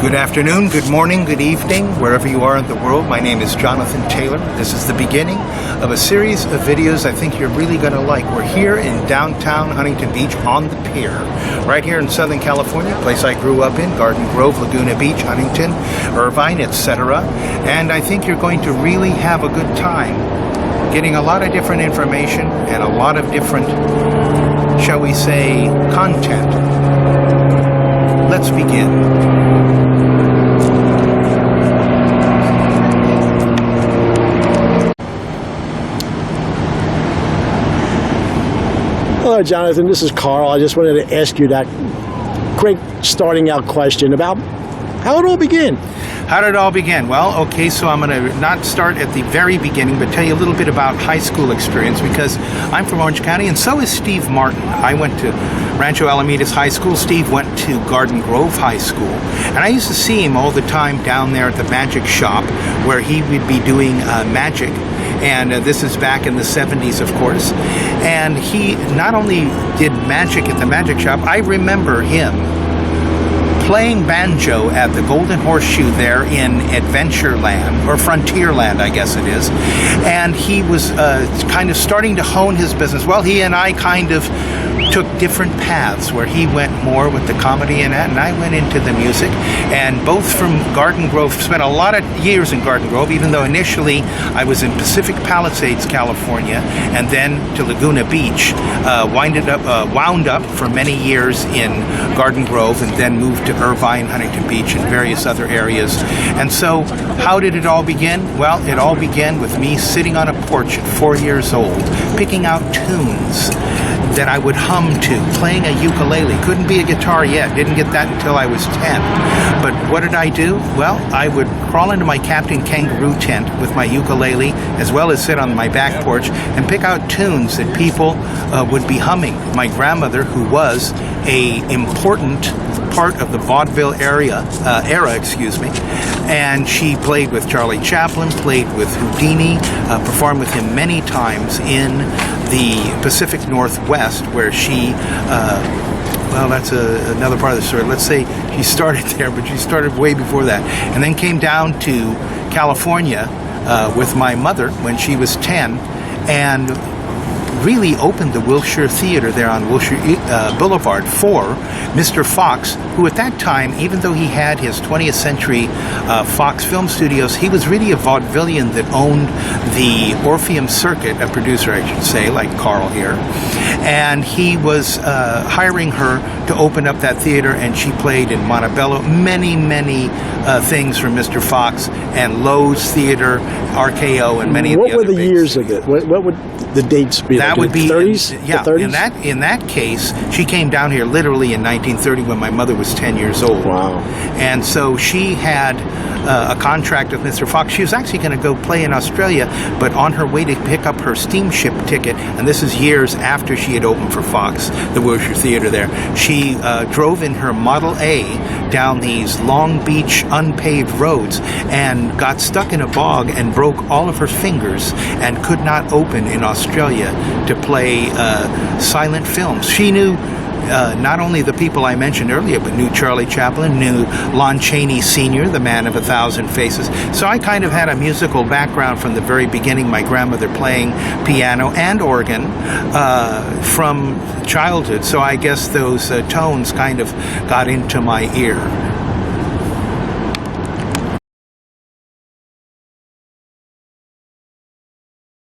Good afternoon, good morning, good evening, wherever you are in the world. My name is Jonathan Taylor. This is the beginning of a series of videos I think you're really going to like. We're here in downtown Huntington Beach on the pier, right here in Southern California, a place I grew up in, Garden Grove, Laguna Beach, Huntington, Irvine, etc. And I think you're going to really have a good time getting a lot of different information and a lot of different, shall we say, content. Let's begin. Hello, Jonathan. This is Carl. I just wanted to ask you that great starting out question about how it all began. How did it all begin? Well, okay, so I'm going to not start at the very beginning, but tell you a little bit about high school experience, because I'm from Orange County, and so is Steve Martin. I went to Rancho Alamitos High School. Steve went to Garden Grove High School, and I used to see him all the time down there at the magic shop, where he would be doing magic. And this is back in the 70s, of course. And he not only did magic at the magic shop, I remember him playing banjo at the Golden Horseshoe there in Adventureland, or Frontierland, I guess it is. And he was kind of starting to hone his business. Well, he and I kind of took different paths, where he went more with the comedy and that, and I went into the music. And both from Garden Grove, spent a lot of years in Garden Grove, even though initially I was in Pacific Palisades, California, and then to Laguna Beach, wound up for many years in Garden Grove, and then moved to Irvine, Huntington Beach, and various other areas. And so, how did it all begin? Well, it all began with me sitting on a porch at 4 years old, picking out tunes that I would hum to, playing a ukulele. Couldn't be a guitar yet, didn't get that until I was 10. But what did I do? Well, I would crawl into my Captain Kangaroo tent with my ukulele, as well as sit on my back porch and pick out tunes that people would be humming. My grandmother, who was a important part of the vaudeville era, and she played with Charlie Chaplin, played with Houdini, performed with him many times in the Pacific Northwest, where she, well, that's another part of the story. Let's say she started there, but she started way before that, and then came down to California with my mother when she was 10, and really opened the Wilshire Theater there on Wilshire Boulevard for Mr. Fox, who at that time, even though he had his 20th Century Fox Film Studios, he was really a vaudevillian that owned the Orpheum Circuit, a producer, I should say, like Carl here. And he was hiring her to open up that theater, and she played in Montebello, many things from Mr. Fox, and Lowe's Theater, RKO, and many of the other. What were the years of it? What would the dates be? That would be 30s? Yeah, the 30s? in that case, she came down here literally in 1930 when my mother was 10 years old. Wow. And so she had a contract with Mr. Fox. She was actually going to go play in Australia, but on her way to pick up her steamship ticket, and this is years after she had opened for Fox, the Wilshire Theater there, she drove in her Model A down these Long Beach unpaved roads and got stuck in a bog and broke all of her fingers and could not open in Australia to play silent films. She knew not only the people I mentioned earlier, but knew Charlie Chaplin, knew Lon Chaney Sr., the man of 1,000 faces. So I kind of had a musical background from the very beginning, my grandmother playing piano and organ from childhood. So I guess those tones kind of got into my ear.